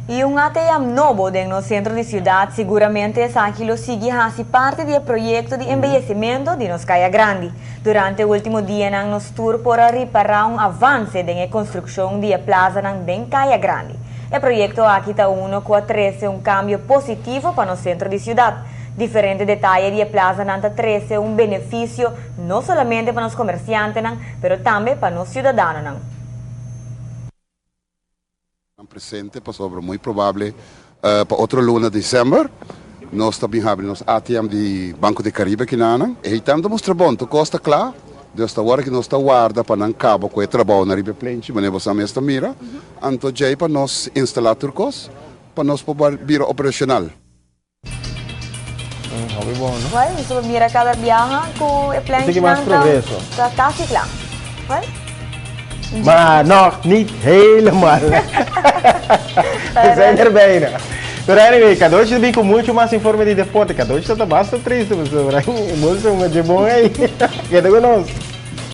E um ATM novo no centro de cidade seguramente é aquilo sigue a parte do projeto de embellecimento de nos Caia Grande. Durante o último dia, nos tour para reparar um avanço na construção da plaza em Caia Grande. O projeto aqui está que um cambio positivo para o centro de cidade. Diferentes detalhes da plaza não traz benefício não somente para os comerciantes, mas também para os cidadãos. Presente para sobre muito provável para outra luna de dezembro nós também temos ATM de Banco de Caribe que não e tanto mostra bom tu costa claro Deus está agora que nós está guarda para não cabo com o trabalho na Ribe Plente mas você mesmo mira anto já para nós instalar turcos para nós poder vir operacional. Hobby bom, não? Well, isso mira cada viagem com o plano que mais progresso. Está quase claro. Well, mas nog niet helemaal. We zijn er bijna. Pero anyway, cada hoje vem com muito mais informação de deporte. Cada hoje está bastante triste, mas o Moço é um de bom aí. Queda conosco.